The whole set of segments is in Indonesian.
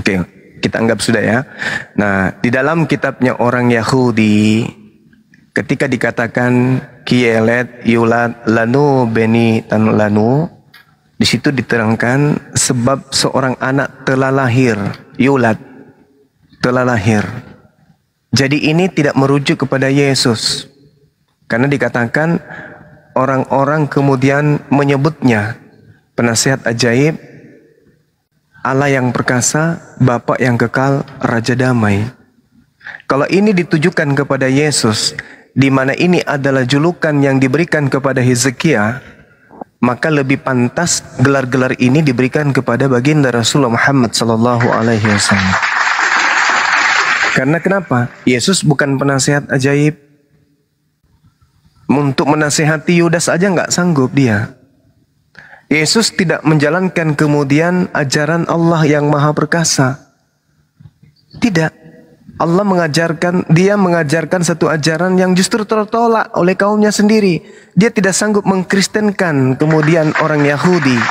Oke, kita anggap sudah ya. Nah, di dalam kitabnya orang Yahudi, ketika dikatakan Kielet Yulat Lanu Beni Tan Lanu, di situ diterangkan sebab seorang anak telah lahir, Yulat, telah lahir. Jadi ini tidak merujuk kepada Yesus. Karena dikatakan orang-orang kemudian menyebutnya penasihat ajaib, Allah yang perkasa, Bapa yang kekal, Raja damai. Kalau ini ditujukan kepada Yesus, di mana ini adalah julukan yang diberikan kepada Hizkia, maka lebih pantas gelar-gelar ini diberikan kepada baginda Rasulullah Muhammad sallallahu alaihi wasallam. Karena kenapa? Yesus bukan penasihat ajaib. Untuk menasihati Yudas aja nggak sanggup dia. Yesus tidak menjalankan kemudian ajaran Allah yang maha perkasa. Tidak. Allah mengajarkan satu ajaran yang justru tertolak oleh kaumnya sendiri. Dia tidak sanggup mengkristenkan kemudian orang Yahudi.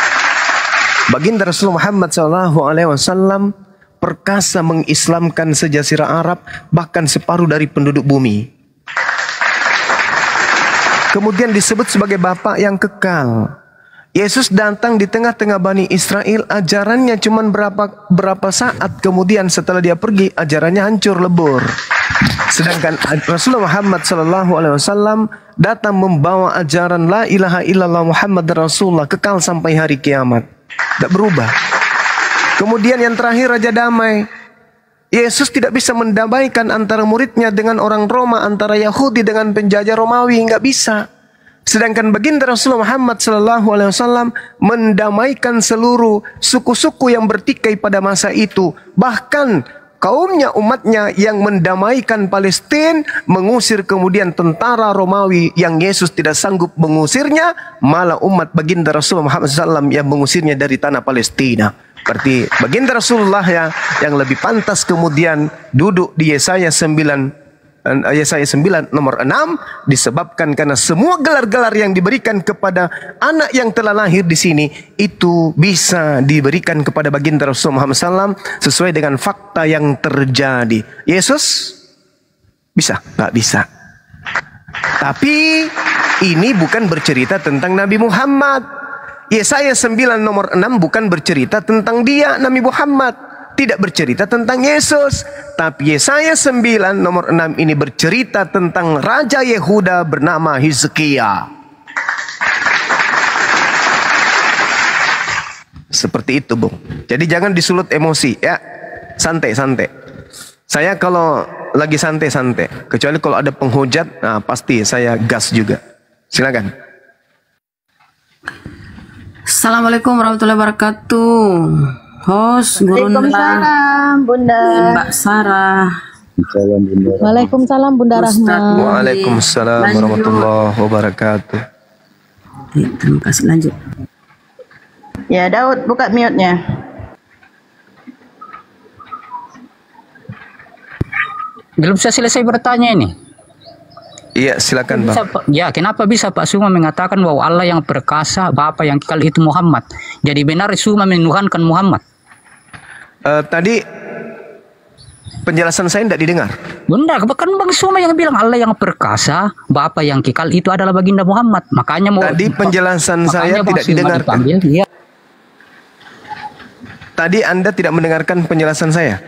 Baginda Rasulullah Muhammad SAW perkasa mengislamkan sejazirah Arab, bahkan separuh dari penduduk bumi. Kemudian disebut sebagai Bapa yang kekal. Yesus datang di tengah-tengah Bani Israel, ajarannya cuma berapa saat, kemudian setelah dia pergi, ajarannya hancur lebur. Sedangkan Rasulullah Muhammad SAW datang membawa ajaran La ilaha illallah Muhammad Rasulullah, kekal sampai hari kiamat. Tidak berubah. Kemudian yang terakhir, Raja Damai. Yesus tidak bisa mendamaikan antara muridnya dengan orang Roma, antara Yahudi dengan penjajah Romawi, nggak bisa. Sedangkan baginda Rasulullah Muhammad SAW mendamaikan seluruh suku-suku yang bertikai pada masa itu. Bahkan kaumnya, umatnya yang mendamaikan Palestina, mengusir kemudian tentara Romawi yang Yesus tidak sanggup mengusirnya, malah umat baginda Rasulullah Muhammad SAW yang mengusirnya dari tanah Palestina. Berarti baginda Rasulullah ya yang lebih pantas kemudian duduk di Yesaya 9 nomor 6, disebabkan karena semua gelar-gelar yang diberikan kepada anak yang telah lahir di sini itu bisa diberikan kepada baginda Rasulullah Muhammad SAW sesuai dengan fakta yang terjadi. Yesus bisa? Nggak bisa. Tapi ini bukan bercerita tentang Nabi Muhammad. Yesaya 9 nomor 6 bukan bercerita tentang dia, Nabi Muhammad. Tidak bercerita tentang Yesus. Tapi Yesaya 9 nomor 6 ini bercerita tentang Raja Yehuda bernama Hizkia. Seperti itu, Bung. Jadi jangan disulut emosi ya. Santai-santai. Saya kalau lagi santai-santai. Kecuali kalau ada penghujat, nah pasti saya gas juga. Silakan. Assalamualaikum warahmatullahi wabarakatuh. Host Guru Waalaikumsalam Bunda Mbak Sarah. Waalaikumsalam Bunda Rahma. Waalaikumsalam warahmatullahi wabarakatuh. Terima kasih, lanjut. Ya Daud, buka mute-nya. Belum saya selesai bertanya ini. Iya, silakan Bang. Ya, kenapa bisa Pak Suma mengatakan bahwa Allah yang perkasa, Bapa yang kekal itu Muhammad? Jadi benar Suma menuhankan Muhammad? Tadi penjelasan saya tidak didengar. Bunda, kan Bang Suma yang bilang Allah yang perkasa, Bapa yang kekal itu adalah baginda Muhammad. Makanya tadi penjelasan saya tidak didengarkan. Ya. Tadi Anda tidak mendengarkan penjelasan saya.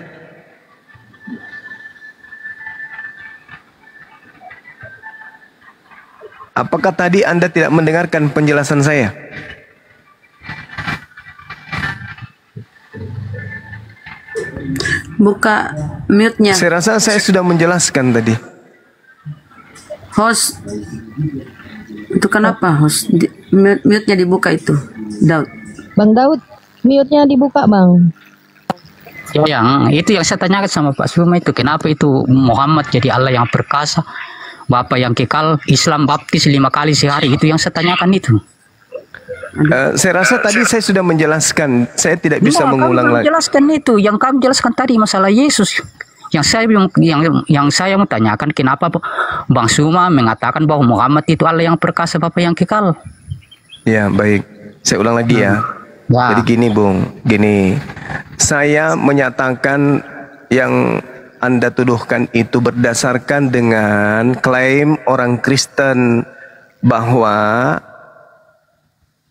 Apakah tadi Anda tidak mendengarkan penjelasan saya? Buka mute-nya. Saya rasa saya sudah menjelaskan tadi. Host, itu kenapa host? Mute-nya dibuka itu, Daud. Bang Daud, mute-nya dibuka Bang. Yang itu yang saya tanyakan sama Pak Suma itu, kenapa itu Muhammad jadi Allah yang perkasa, Bapa yang kekal, Islam baptis 5 kali sehari, itu yang saya tanyakan itu. Saya rasa tadi saya sudah menjelaskan, saya tidak bisa mengulang lagi. Menjelaskan itu, yang kamu jelaskan tadi masalah Yesus. Yang saya mau tanyakan, kenapa Bang Suma mengatakan bahwa Muhammad itu Allah yang perkasa, Bapa yang kekal? Ya baik, saya ulang lagi ya. Jadi gini Bung, gini, saya menyatakan yang Anda tuduhkan itu berdasarkan dengan klaim orang Kristen bahwa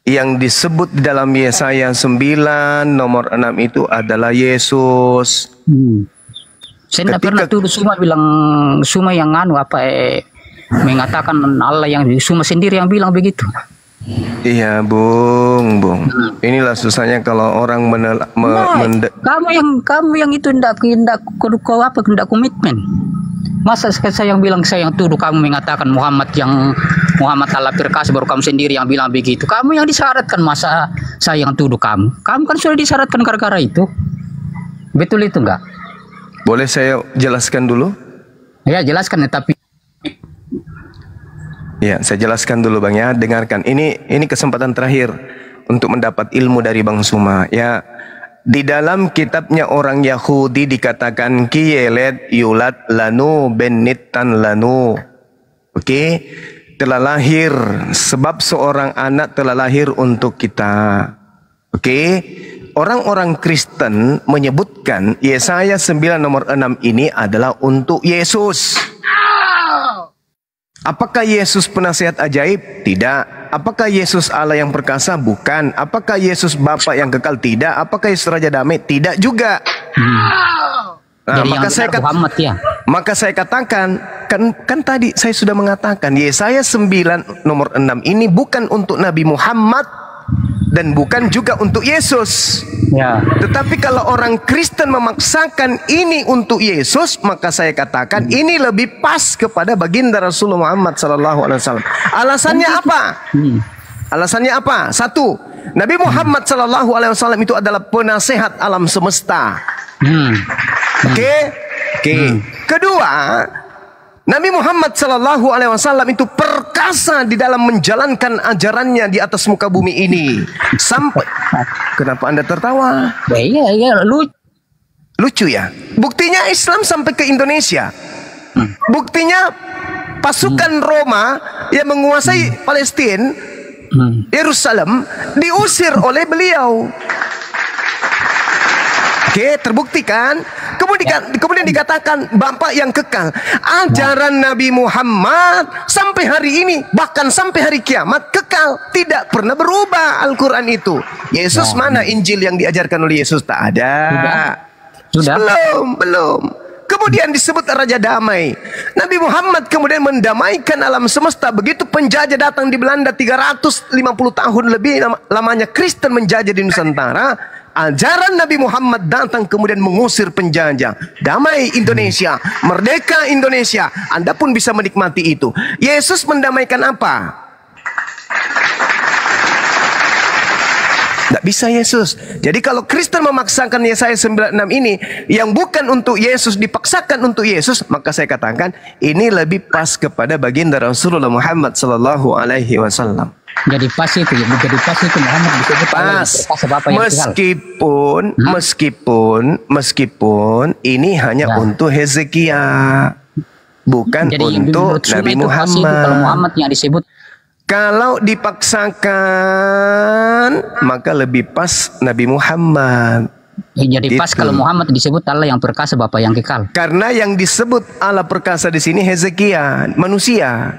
yang disebut di dalam Yesaya 9 nomor 6 itu adalah Yesus. Saya tidak pernah tuduh Suma bilang Suma yang mengatakan Allah yang Suma sendiri yang bilang begitu. Iya, Bung. Inilah susahnya kalau orang kamu yang itu tidak komitmen. Masa saya yang bilang saya yang tuduh kamu mengatakan Muhammad Allah perkasa baru kamu sendiri yang bilang begitu. Kamu yang disyaratkan, masa saya yang tuduh kamu. Kamu kan sudah disyaratkan gara-gara itu. Betul itu enggak? Boleh saya jelaskan dulu? Ya, jelaskan, tapi ya, saya jelaskan dulu Bang ya. Dengarkan. Ini kesempatan terakhir untuk mendapat ilmu dari Bang Suma ya. Di dalam kitabnya orang Yahudi dikatakan Kiyelet Yulat Lanu Benitan Lanu. Oke, telah lahir, sebab seorang anak telah lahir untuk kita. Oke, orang-orang Kristen menyebutkan Yesaya 9 nomor 6 ini adalah untuk Yesus. Apakah Yesus penasihat ajaib? Tidak. Apakah Yesus Allah yang perkasa? Bukan. Apakah Yesus Bapa yang kekal? Tidak. Apakah Yesus Raja Damai? Tidak juga. Nah, maka saya katakan, kan tadi saya sudah mengatakan Yesaya 9 nomor 6 ini bukan untuk Nabi Muhammad dan bukan juga untuk Yesus. Ya. Tetapi kalau orang Kristen memaksakan ini untuk Yesus, maka saya katakan ini lebih pas kepada baginda Rasulullah Muhammad SAW. Alasannya apa? Alasannya apa? Satu, Nabi Muhammad SAW itu adalah penasehat alam semesta. Oke. Kedua, Nabi Muhammad SAW itu perkasa di dalam menjalankan ajarannya di atas muka bumi ini. Sampai, kenapa Anda tertawa? Iya, lucu ya. Buktinya Islam sampai ke Indonesia. Buktinya pasukan Roma yang menguasai Palestina, Yerusalem, diusir oleh beliau. Oke, terbukti kan? Kemudian dikatakan Bapak yang kekal. Ajaran Nabi Muhammad sampai hari ini, bahkan sampai hari kiamat kekal, tidak pernah berubah Al-Quran itu. Yesus mana Injil yang diajarkan oleh Yesus? Tak ada. Sudah. Belum. Kemudian disebut Raja Damai. Nabi Muhammad kemudian mendamaikan alam semesta. Begitu penjajah datang di Belanda 350 tahun lebih lamanya Kristen menjajah di Nusantara, ajaran Nabi Muhammad datang kemudian mengusir penjajah. Damai Indonesia, merdeka Indonesia. Anda pun bisa menikmati itu. Yesus mendamaikan apa? Tidak bisa Yesus. Jadi kalau Kristen memaksakan Yesaya 96 ini yang bukan untuk Yesus dipaksakan untuk Yesus, maka saya katakan ini lebih pas kepada baginda Rasulullah Muhammad SAW. Jadi pas itu Muhammad disebut pas. Meskipun ini hanya untuk Hezekia, bukan jadi, untuk Nabi Muhammad. Kalau Muhammad yang disebut, kalau dipaksakan maka lebih pas Nabi Muhammad. Jadi pas kalau Muhammad disebut Allah yang perkasa, Bapa yang kekal. Karena yang disebut Allah perkasa di sini Hezekia, manusia.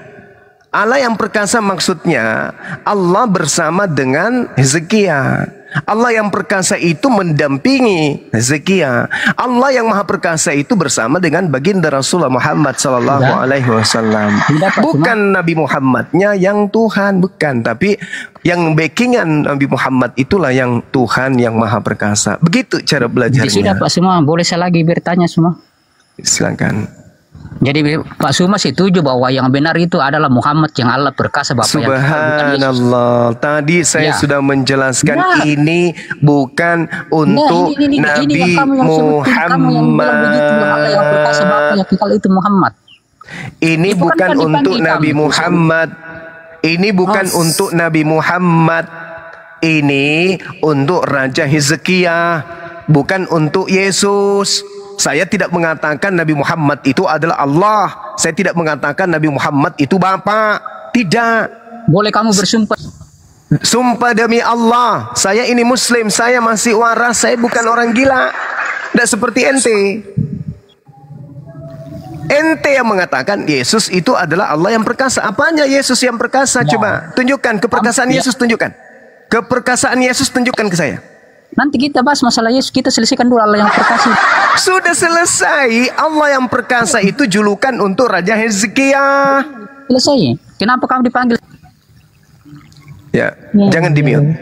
Allah yang perkasa maksudnya Allah bersama dengan Hezekia. Allah yang perkasa itu mendampingi Hezekia. Allah yang maha perkasa itu bersama dengan baginda Rasulullah Muhammad SAW. Bukan Nabi Muhammadnya yang Tuhan, bukan. Tapi yang backingan Nabi Muhammad itulah yang Tuhan yang maha perkasa. Begitu cara belajarnya. Sudah Pak Suma, boleh saya lagi bertanya semua? Silakan. Jadi Pak Suma setuju bahwa yang benar itu adalah Muhammad yang Allah perkasa, Bapak. Subhanallah. Tadi saya sudah menjelaskan ini bukan untuk Nabi Muhammad. Ini bukan untuk Nabi Muhammad. Ini bukan untuk Nabi Muhammad. Ini untuk Raja Hezekia, bukan untuk Yesus. Saya tidak mengatakan Nabi Muhammad itu adalah Allah. Saya tidak mengatakan Nabi Muhammad itu Bapa. Tidak. Boleh kamu bersumpah. Sumpah demi Allah, saya ini muslim, saya masih waras, saya bukan orang gila. Tidak seperti ente. Ente yang mengatakan Yesus itu adalah Allah yang perkasa. Apanya Yesus yang perkasa? Coba tunjukkan keperkasaan Yesus, tunjukkan. Keperkasaan Yesus tunjukkan ke saya. Nanti kita bahas masalah Yesus, kita selesaikan dulu Allah yang perkasa. Sudah selesai. Allah yang perkasa itu julukan untuk Raja Hezkia. Selesai. Kenapa kamu dipanggil? Ya, jangan di-mute.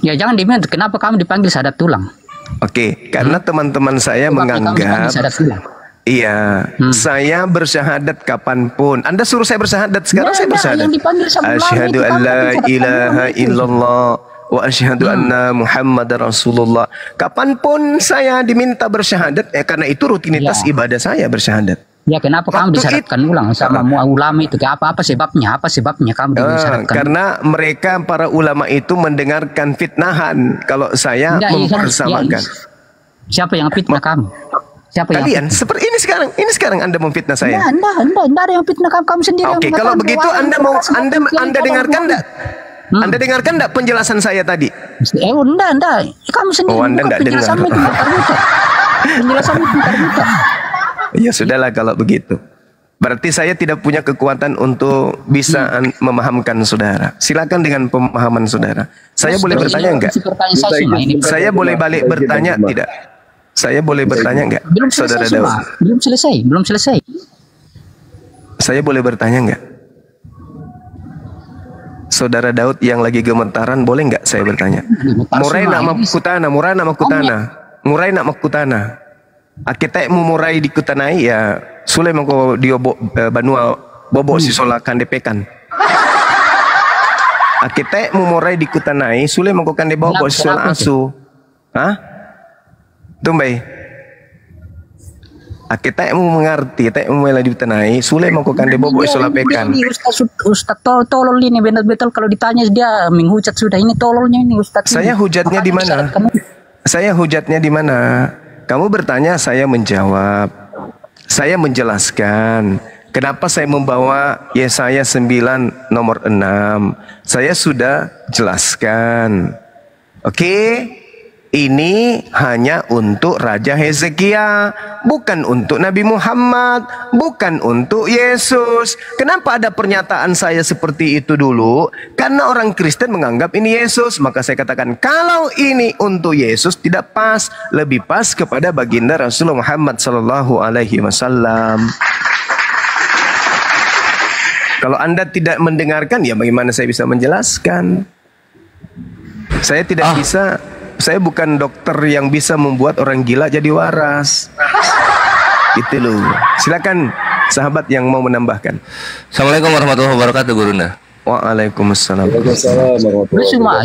Ya jangan di-mute. Kenapa kamu dipanggil sadat tulang? Oke, karena teman-teman saya Kenapa kamu dipanggil menganggap sadat tulang? iya, saya bersyahadat kapanpun. Anda suruh saya bersyahadat, sekarang saya bersyahadat. Asyhadu an la ilaha illallah wa asyhadu anna Muhammadar Rasulullah. Kapanpun saya diminta bersyahadat, karena itu rutinitas ibadah saya bersyahadat. Ya kenapa kamu disyaratkan ulang sama ulama itu? Apa sebabnya? Apa sebabnya kamu disyaratkan? Karena mereka para ulama itu mendengarkan fitnahan kalau saya mempersamakan. Siapa yang fitnah kamu? Siapa kalian yang seperti ini sekarang Anda memfitnah saya. Anda ada yang fitnah kamu sendiri. Oke, kalau begitu Anda dengarkan enggak? Anda dengarkan enggak penjelasan saya tadi? Enggak. Kamu sendiri. Oh, Anda enggak dengar. Penjelasan itu terbuka. Ya sudahlah kalau begitu. Berarti saya tidak punya kekuatan untuk bisa memahamkan saudara. Silakan dengan pemahaman saudara. Saya boleh bertanya enggak? Saya boleh balik bertanya tidak? Saya boleh bertanya enggak? Saudara Daud. Belum selesai. Saya boleh bertanya enggak? Saudara Daud yang lagi gemetaran, boleh enggak saya bertanya? Murai nak makutana. Akitek murai di kutanai ya Sule mangko dia banua bobo si solakan depekan. Akitek murai di kutanai Sule mangko kan bobo si sola asu. Hah? Tumbai. Akitek mu mengerti, tek mu mulai di kutanai Sule mangko kan bobo si sola pekan. Ustaz tolol ini betul kalau ditanya dia menghujat sudah ini tololnya ini Ustaz. Saya hujatnya di mana? Saya hujatnya di mana? Kamu bertanya, saya menjawab. Saya menjelaskan. Kenapa saya membawa Yesaya 9 nomor 6. Saya sudah jelaskan. Oke? Ini hanya untuk Raja Hezkia, bukan untuk Nabi Muhammad, bukan untuk Yesus. Kenapa ada pernyataan saya seperti itu dulu? Karena orang Kristen menganggap ini Yesus. Maka saya katakan, kalau ini untuk Yesus tidak pas, lebih pas kepada baginda Rasulullah Muhammad sallallahu alaihi wasallam. Kalau Anda tidak mendengarkan, ya bagaimana saya bisa menjelaskan? Saya tidak bisa. Saya bukan dokter yang bisa membuat orang gila jadi waras. Itu loh. Silakan sahabat yang mau menambahkan. Assalamualaikum warahmatullahi wabarakatuh, Gurunda. Waalaikumsalam.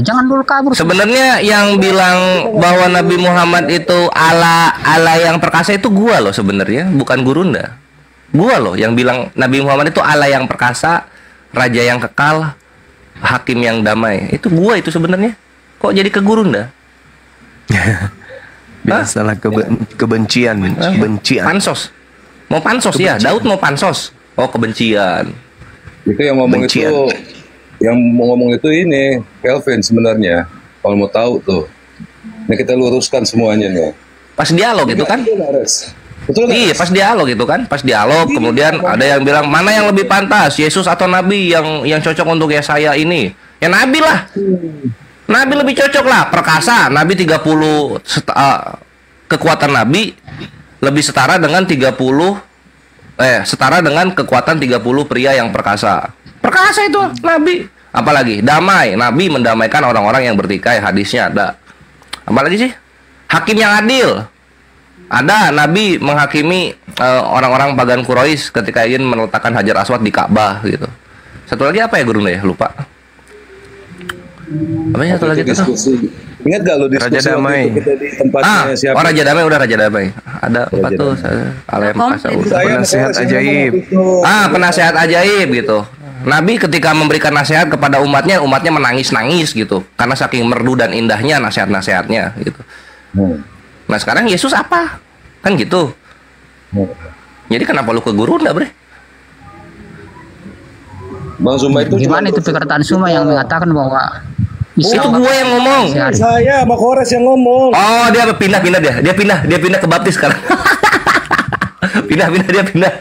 Jangan dulu kabur. Sebenarnya yang bilang bahwa Nabi Muhammad itu Allah yang perkasa itu gua loh sebenarnya, bukan Gurunda. Gua loh yang bilang Nabi Muhammad itu Allah yang perkasa, raja yang kekal, hakim yang damai. Itu gua itu sebenarnya. Kok jadi ke Gurunda? Biasalah kebencian. Pansos. Mau pansos kebencian. Ya, Daud mau pansos. Oh, kebencian. Itu yang ngomong kebencian. Yang mau ngomong itu ini Kelvin sebenarnya. Kalau mau tahu tuh. Ini kita luruskan semuanya nih. Pas dialog gitu kan? Betul. Iya, pas dialog gitu kan? Pas dialog kemudian ada yang bilang mana yang lebih pantas, Yesus atau Nabi yang cocok untuk Yesaya ini? Ya Nabi lah. Nabi lebih cocok lah, perkasa. Nabi 30 kekuatan Nabi lebih setara dengan setara dengan kekuatan 30 pria yang perkasa. Perkasa itu Nabi. Apalagi damai. Nabi mendamaikan orang-orang yang bertikai, hadisnya ada. Apalagi sih? Hakim yang adil. Ada, Nabi menghakimi orang-orang pagan Quraisy ketika ingin meletakkan Hajar Aswad di Ka'bah gitu. Satu lagi apa ya Gurunda ya? Lupa. Apa ya satu lagi itu? Ingat gak lo diskusi Raja Damai? Raja Damai udah Raja Damai. Ada apa tuh? Penasehat ajaib. Penasehat ajaib gitu. Nabi ketika memberikan nasihat kepada umatnya menangis-nangis gitu. Karena saking merdu dan indahnya nasihat-nasihatnya gitu. Nah sekarang Yesus apa? Kan gitu. Jadi kenapa lu ke Gurunda, Bre? Bang Zuma itu Gimana itu perkataan Suma yang mengatakan bahwa Itu gue yang ngomong. saya sama Kores yang ngomong. Oh, dia pindah dia pindah ke baptis sekarang. pindah dia pindah.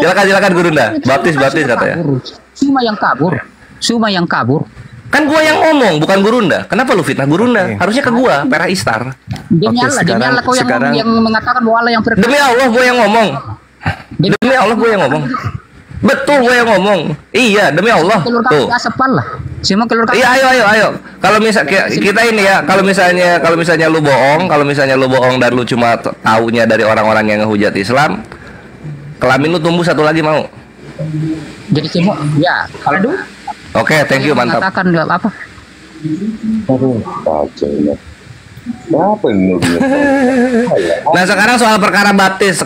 Silakan Gurunda. Baptis katanya. Suma yang kabur. Kan gua yang ngomong, bukan Gurunda. Kenapa lu fitnah Gurunda? Harusnya ke gua, Perah Istar. Demi Allah kau yang mengatakan bahwa Allah yang perkasa. Demi Allah gua yang ngomong. Demi Allah gua yang ngomong. Betul gua yang ngomong. Iya, demi Allah. Tuh. Iya, ayo. Kalau kita ini ya, kalau misalnya lu bohong dan lu cuma taunya dari orang-orang yang ngehujat Islam, kelamin lu tumbuh satu lagi mau. Jadi semua ya, kalau dulu. Oke, thank you, mantap. Mengatakan apa? Nah, sekarang soal perkara baptis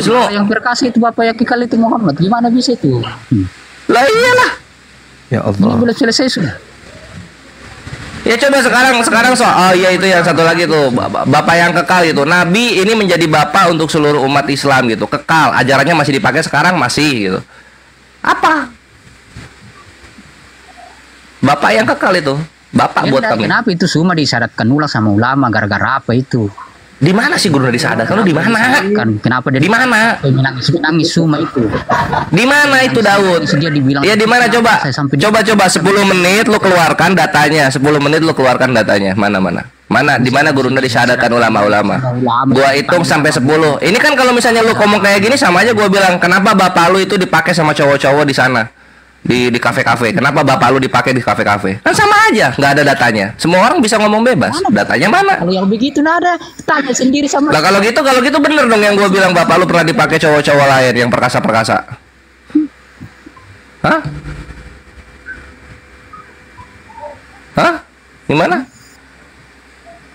lu. Yang berkasih itu Bapak Yakikal itu Muhammad. Gimana bisa itu? Lah iyalah. Ya Ini Allah. boleh selesai sudah. Ya coba sekarang soal ya itu yang satu lagi tuh bapak yang kekal itu. Nabi ini menjadi bapak untuk seluruh umat Islam gitu. Kekal, ajarannya masih dipakai sekarang masih gitu. Apa? Bapak yang kekal itu. Bapak buat kami. Kenapa itu semua disyaratkan ulang sama ulama gara-gara apa itu? Di mana sih Guru disadarkan? Lu di mana? Kan kenapa dia Di mana? menangis semua itu? Di mana itu Daud? Dia dibilang. Ya di mana coba? Coba 10 menit lu keluarkan datanya. 10 menit lu keluarkan datanya. Mana di mana Gurunda disyadarkan ulama-ulama? Gua hitung sampai 10. Ini kan kalau misalnya lu ngomong kayak gini sama aja gua bilang, kenapa bapak lu itu dipakai sama cowok-cowok di sana? Di kafe-kafe. Kenapa bapak lu dipakai di kafe-kafe? Kan sama aja, nggak ada datanya. Semua orang bisa ngomong bebas. Datanya mana? Kalau yang begitu nada, tanya sendiri sama. Lah kalau gitu bener dong yang gua bilang bapak lu pernah dipakai cowok-cowok lain yang perkasa-perkasa. Hah? Gimana?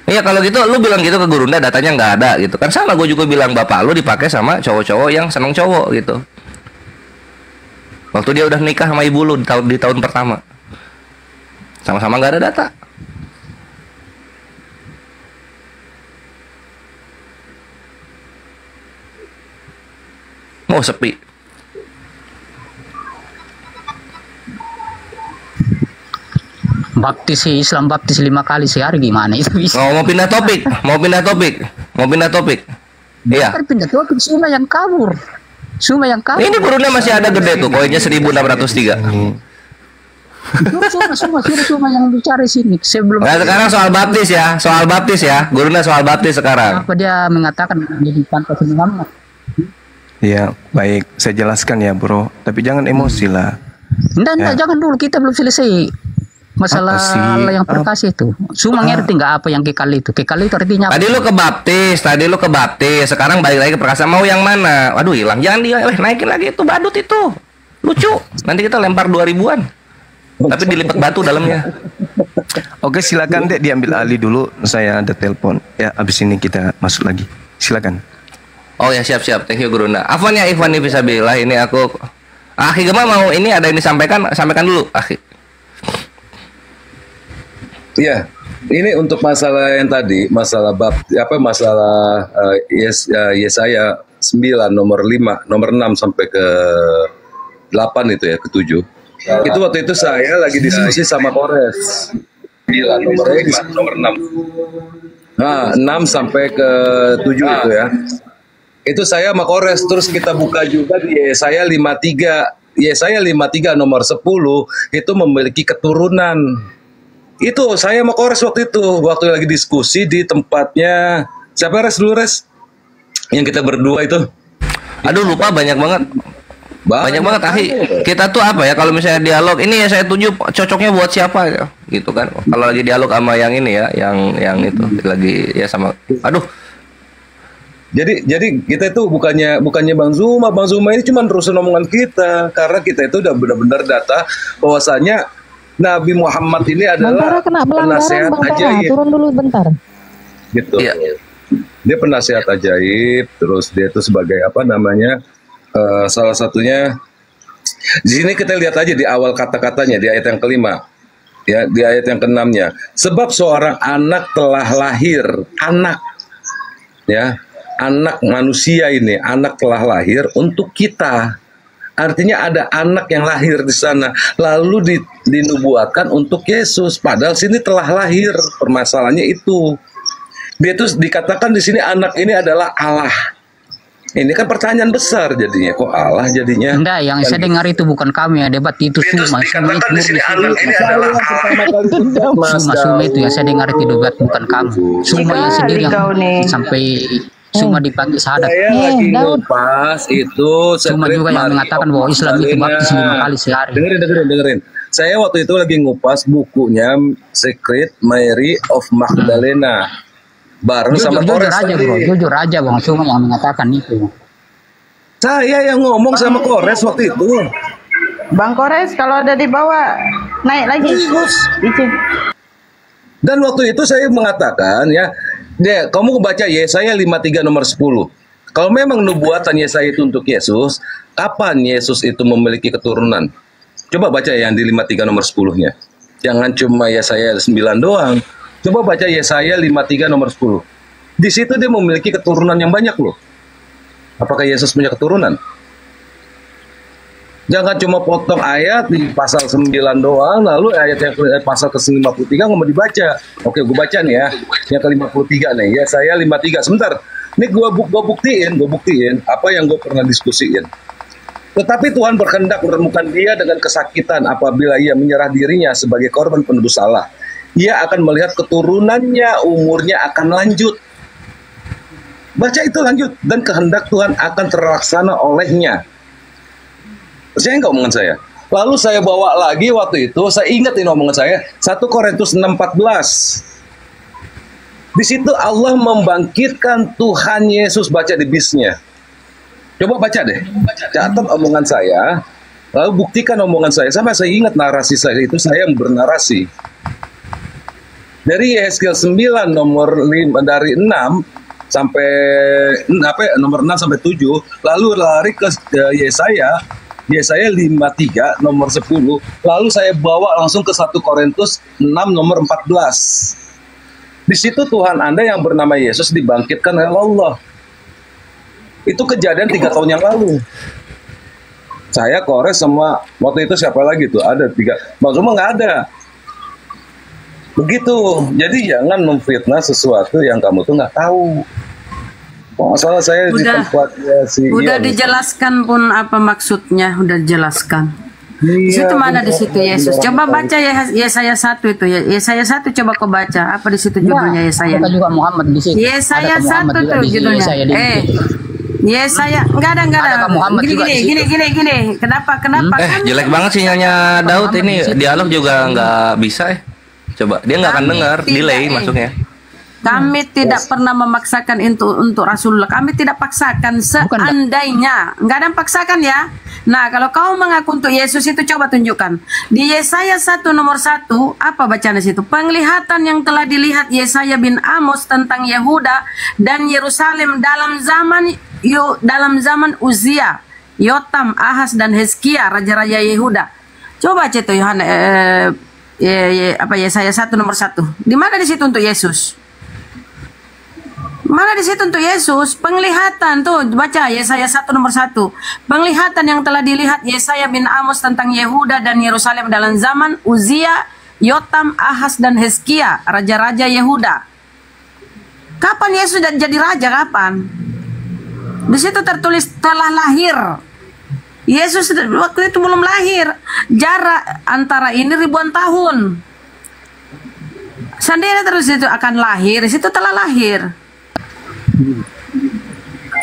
Iya kalau gitu lu bilang gitu ke Gurunda datanya nggak ada gitu kan, sama gue juga bilang bapak lu dipakai sama cowok-cowok yang seneng cowok gitu. Waktu dia udah nikah sama ibu lu di tahun pertama, sama-sama nggak ada data. Oh sepi. Baptis Islam baptis 5 kali sehari gimana itu bisa? Mau pindah topik. Iya. Pindah topik Suma yang kabur. Ini Gurunda masih ada gede tuh, koinnya 1603. Suma yang bicara sini sebelum. Nah sekarang soal baptis ya, Gurunda soal baptis sekarang. Apa dia mengatakan jadi pantas Muhammad? Ya, baik. Saya jelaskan ya, Bro. Tapi jangan emosi lah. Enggak, jangan dulu. Kita belum selesai masalah Allah yang perkasa itu. Cuma ngerti nggak apa yang kekal itu? Kekal itu artinya apa? Tadi lu ke baptis, sekarang balik lagi ke perkasa. Mau yang mana? Waduh, hilang. Jangan naikin lagi itu badut itu. Lucu. Nanti kita lempar 2000-an. Tapi dilipat batu dalamnya. Oke, silakan Dek diambil alih dulu. Saya ada telepon. Ya, abis ini kita masuk lagi. Silakan. Oh ya, siap. Thank you Gurunda. Afwan ya Ikhwan bisa bilang ini aku Akhi Gema mau ini ada yang disampaikan dulu, Akhi. Iya, ini untuk masalah yang tadi, masalah Yesaya 9 nomor 5, nomor 6 sampai ke 8 itu ya, ke 7. Itu waktu itu saya lagi diskusi sama Kores. 9 nomor 5, nomor 6. Nah, 6 sampai ke 7 itu ya. Itu saya sama Kores, terus kita buka juga di Yesaya 53. Yesaya 53 nomor 10 itu memiliki keturunan. Itu saya sama Kores waktu lagi diskusi di tempatnya siapa Res? Yang kita berdua itu. Aduh lupa banyak banget Akhi. Kita tuh apa ya kalau misalnya dialog ini ya saya tuju cocoknya buat siapa ya gitu kan. Kalau lagi dialog sama yang ini ya, yang itu lagi ya sama. Aduh. Jadi kita itu bukannya Bang Zuma ini cuma terusin omongan kita karena kita itu udah benar-benar data bahwasanya Nabi Muhammad ini adalah penasehat ajaib. Turun dulu bentar. Gitu. Iya. Dia penasehat ajaib, terus dia itu sebagai apa namanya? Salah satunya di sini kita lihat aja di awal kata-katanya di ayat yang kelima. Ya, di ayat yang keenamnya. Sebab seorang anak telah lahir, anak manusia ini, anak telah lahir untuk kita. Artinya ada anak yang lahir di sana, lalu dinubuatkan untuk Yesus. Padahal sini telah lahir. Permasalahannya itu. Dia tuh dikatakan di sini anak ini adalah Allah. Ini kan pertanyaan besar jadinya, kok Allah jadinya? Enggak, yang saya dengar itu bukan kami yang debat itu Suma itu Dikatakan di sini anak ini adalah Suma itu yang saya dengar itu debat bukan kamu. Suma yang sendiri yang sampai Suma dipanggil syahadat. Saya lagi ngupas itu Suma juga yang mengatakan bahwa Islam itu baptis 5 kali sehari. Dengerin. Saya waktu itu lagi ngupas bukunya Secret Mary of Magdalena. Bareng sama Jujur Kores aja bro, jujur aja bang, Suma yang mengatakan itu. Saya yang ngomong sama Kores waktu itu. Bang Kores kalau ada di bawah naik lagi. Izin. Dan waktu itu saya mengatakan ya, kamu baca Yesaya 53 nomor 10. Kalau memang nubuatan Yesaya itu untuk Yesus, kapan Yesus itu memiliki keturunan? Coba baca yang di 53 nomor 10-nya. Jangan cuma Yesaya 9 doang. Coba baca Yesaya 53 nomor 10. Di situ dia memiliki keturunan yang banyak loh. Apakah Yesus punya keturunan? Jangan cuma potong ayat di pasal 9 doang, lalu ayat yang pasal ke-53 nggak mau dibaca. Oke, gue baca nih ya. Yang ke-53 nih, Yesaya 53. Sebentar. Ini gue buktiin apa yang gue pernah diskusiin. Tetapi Tuhan berkehendak menemukan dia dengan kesakitan apabila ia menyerah dirinya sebagai korban penebus salah. Ia akan melihat keturunannya, umurnya akan lanjut. Baca itu lanjut. Dan kehendak Tuhan akan terlaksana olehnya. Percaya nggak omongan saya? Lalu saya bawa lagi waktu itu, saya ingat ini omongan saya, 1 Korintus 6:14. Di situ Allah membangkitkan Tuhan Yesus, baca di bisnya. Coba baca deh. Catat omongan saya, lalu buktikan omongan saya. Sampai saya ingat narasi saya itu, saya yang bernarasi. Dari Yesaya 9 nomor 5 dari 6 sampai nomor 6 sampai 7, lalu lari ke Yesaya 53 nomor 10, lalu saya bawa langsung ke 1 Korintus 6 nomor 14. Di situ Tuhan Anda yang bernama Yesus dibangkitkan oleh Allah. Itu kejadian 3 tahun yang lalu. Saya Kores sama waktu itu siapa lagi tuh? Ada 3. Bang Suma nggak ada. Begitu. Jadi jangan memfitnah sesuatu yang kamu tuh nggak tahu. Masalah saya di tempatnya si udah dijelaskan pun apa maksudnya, udah dijelaskan. Di situ mana di situ Yesus? Coba baca Yesaya 1 itu ya. Yesaya 1 coba kau baca. Apa di situ judulnya Yesaya? Ada juga Muhammad di situ. Yesaya 1 tuh judulnya. Yesaya enggak ada. Gini. Kenapa? Jelek banget sinyalnya Daud ini. Dialog juga nggak bisa Coba, dia nggak akan dengar, delay masuknya. Kami tidak pernah memaksakan untuk Rasulullah. Kami tidak paksakan seandainya. Nggak ada yang paksakan ya. Nah, kalau kau mengaku untuk Yesus itu coba tunjukkan. Di Yesaya 1 nomor 1, apa bacaan di situ? Penglihatan yang telah dilihat Yesaya bin Amos tentang Yehuda dan Yerusalem dalam zaman Uzia, Yotam, Ahaz dan Hezkia, raja-raja Yehuda. Coba baca itu Yesaya 1 nomor 1. Di mana di situ untuk Yesus? Mana di situ untuk Yesus? Penglihatan tuh, baca Yesaya 1 nomor 1. Penglihatan yang telah dilihat Yesaya bin Amos tentang Yehuda dan Yerusalem dalam zaman Uzia, Yotam, Ahaz dan Hezkia, raja-raja Yehuda. Kapan Yesus jadi raja? Kapan? Di situ tertulis telah lahir. Yesus waktu itu belum lahir. Jarak antara ini ribuan tahun. Sendiri terus itu akan lahir. Di situ telah lahir.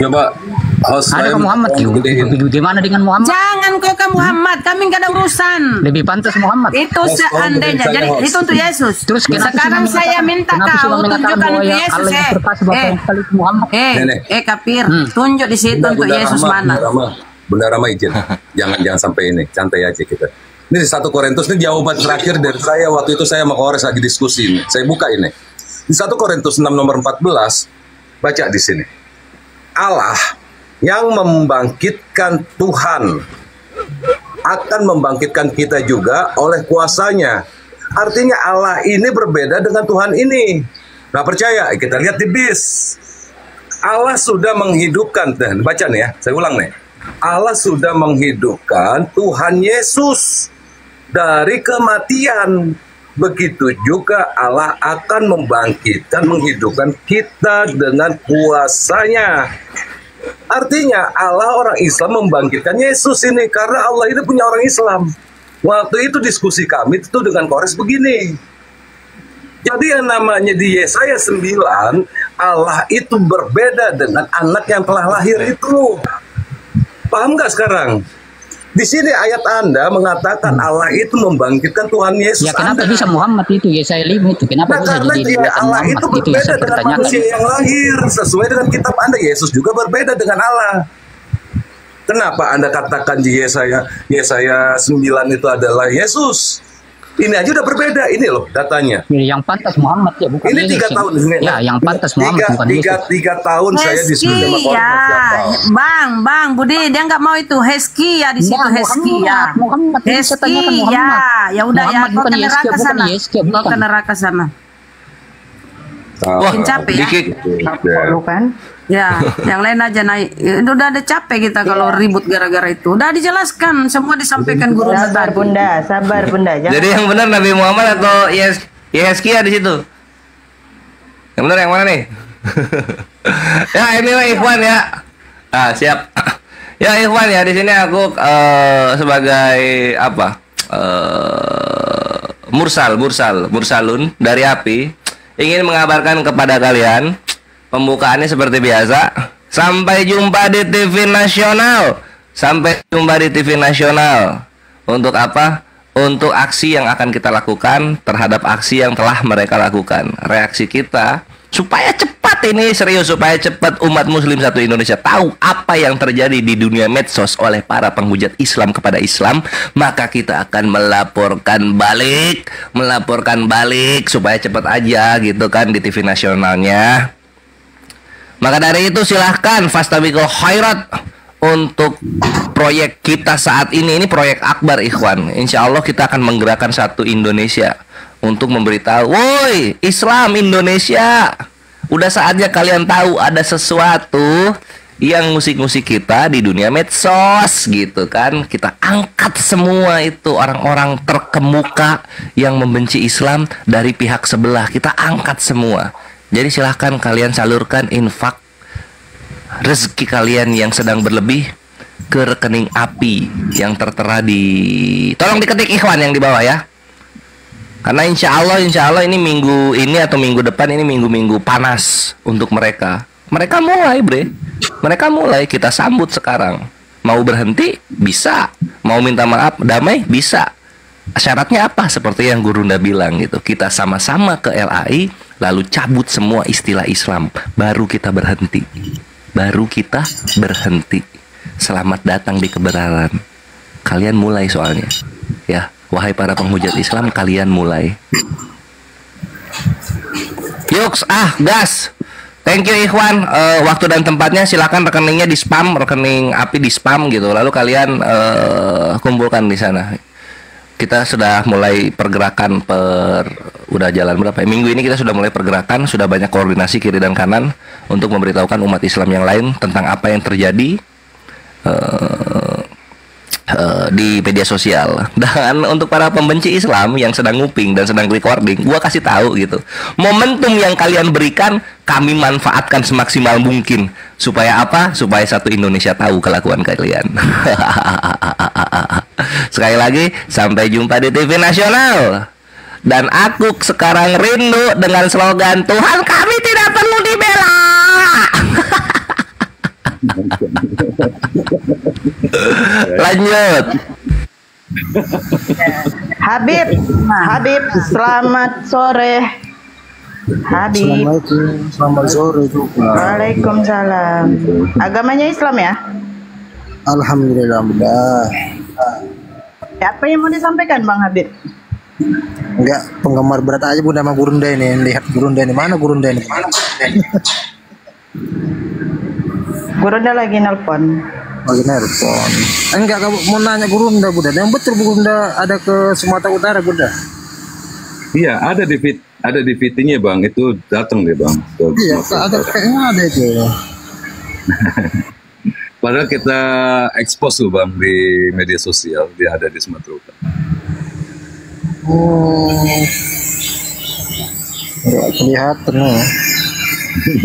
Coba host ada Muhammad juga. Gimana dengan Muhammad? Jangan kau ke Muhammad, kami nggak ada urusan. Lebih pantas Muhammad. Itu seandainya. Jadi itu untuk Yesus. Terus sekarang saya minta kau tunjukkan untuk Yesus. Kafir. Tunjuk di situ untuk Yesus mana? Bunda Rama izin. Jangan sampai ini. Santai aja kita. Ini 1 Korintus ini jawaban terakhir dari saya waktu itu saya sama Kores lagi diskusi ini. Saya buka ini. Di 1 Korintus 6 nomor 14, baca di sini. Allah yang membangkitkan Tuhan akan membangkitkan kita juga oleh kuasanya. Artinya Allah ini berbeda dengan Tuhan ini. Nah percaya, kita lihat di bis. Allah sudah menghidupkan, baca nih ya, saya ulang nih. Allah sudah menghidupkan Tuhan Yesus dari kematian. Begitu juga Allah akan membangkitkan, menghidupkan kita dengan kuasanya. Artinya Allah orang Islam membangkitkan Yesus ini karena Allah ini punya orang Islam. Waktu itu diskusi kami itu dengan Kores begini. Jadi yang namanya di Yesaya 9, Allah itu berbeda dengan anak yang telah lahir itu. Paham nggak sekarang? Di sini ayat Anda mengatakan Allah itu membangkitkan Tuhan Yesus. Ya kenapa Anda. bisa Muhammad itu Yesaya 5 itu? Kenapa bisa Karena jadi Allah Muhammad itu itu yang berbeda saya dengan pertanyakan. manusia yang lahir. Sesuai dengan kitab Anda, Yesus juga berbeda dengan Allah. Kenapa Anda katakan di Yesaya 9 itu adalah Yesus? Ini aja udah berbeda. Ini loh datanya. Yang pantas Muhammad ya, bukan Ini Yesus. 3 tahun. Ya, yang pantas Muhammad bukan Yesus. 3 tahun saya diskusi sama Kores. ya, Bang Budi, dia nggak mau itu Hezki ya di situ Ya, Hezki ya. Muhammad, ini saya tanyakan Hezki Muhammad. ya udah ya, Muhammad kau bukan ke Yeski, neraka bukan sana. Yeski, Kau bukan. ke neraka sana. Wah, Bikin capek ya. Diki, Lu kan? Ya, yang lain aja naik. Udah ada capek kita kalau ribut gara-gara itu. Udah dijelaskan, semua disampaikan guru Sabar tadi. Bunda, sabar Bunda. Jangan jadi yang benar Nabi Muhammad atau Yeskia di situ? Yang benar yang mana nih? Ya ini lah Ikhwan ya. Ah siap. Ya Ikhwan ya, di sini aku sebagai apa? Mursalun dari api ingin mengabarkan kepada kalian pembukaannya seperti biasa. Sampai jumpa di TV nasional. Sampai jumpa di TV nasional. Untuk apa? Untuk aksi yang akan kita lakukan terhadap aksi yang telah mereka lakukan. Reaksi kita supaya cepat ini serius, supaya cepat umat muslim satu Indonesia tahu apa yang terjadi di dunia medsos oleh para penghujat Islam kepada Islam, maka kita akan melaporkan balik supaya cepat aja gitu kan di TV nasionalnya. Maka dari itu silahkan fastabiqul khairat untuk proyek kita saat ini proyek akbar Ikhwan. Insya Allah kita akan menggerakkan satu Indonesia untuk memberitahu, woi Islam Indonesia, udah saatnya kalian tahu ada sesuatu yang musik-musik kita di dunia medsos gitu kan. Kita angkat semua itu orang-orang terkemuka yang membenci Islam dari pihak sebelah, kita angkat semua. Jadi silahkan kalian salurkan infak rezeki kalian yang sedang berlebih ke rekening api yang tertera di, tolong diketik Ikhwan yang di bawah ya. Karena insya Allah ini minggu ini atau minggu depan ini minggu-minggu panas untuk mereka. Mereka mulai mereka mulai, kita sambut sekarang. Mau berhenti bisa, mau minta maaf damai bisa. Syaratnya apa? Seperti yang Gurunda bilang gitu. Kita sama-sama ke LAI lalu cabut semua istilah Islam, baru kita berhenti. Selamat datang di kebenaran. Kalian mulai soalnya. Ya, wahai para penghujat Islam, kalian mulai. Yuks, gas. Thank you Ikhwan. Waktu dan tempatnya silakan rekeningnya di spam, rekening api di spam gitu. Lalu kalian kumpulkan di sana. Kita sudah mulai pergerakan udah jalan berapa ya? Minggu ini kita sudah mulai pergerakan, sudah banyak koordinasi kiri dan kanan untuk memberitahukan umat Islam yang lain tentang apa yang terjadi di media sosial. Dan untuk para pembenci Islam yang sedang nguping dan sedang recording, gua kasih tahu gitu, momentum yang kalian berikan kami manfaatkan semaksimal mungkin. Supaya apa? Supaya satu Indonesia tahu kelakuan kalian. Sekali lagi, sampai jumpa di TV nasional. Dan aku sekarang rindu dengan slogan Tuhan kami tidak perlu dibela. Lanjut. Habib, selamat sore. Habib. Assalamualaikum, selamat sore juga. Waalaikumsalam. Agamanya Islam ya? Alhamdulillah. Apa yang mau disampaikan Bang Habib? Enggak, penggemar berat aja Bunda sama Gurunda ini. Lihat Gurunda ini, mana Gurunda ini? Gurunda lagi nelpon. Lagi nelpon. Enggak, kamu mau nanya Gurunda Bunda. Yang betul Gurunda ada ke Sumatera Utara Bunda? Iya, ada di VT-nya Bang, itu datang deh Bang. Iya, ada kayaknya ada itu. Padahal kita expose tuh Bang di media sosial, dia ada di Sumatera Utara. Nggak kelihatan ya.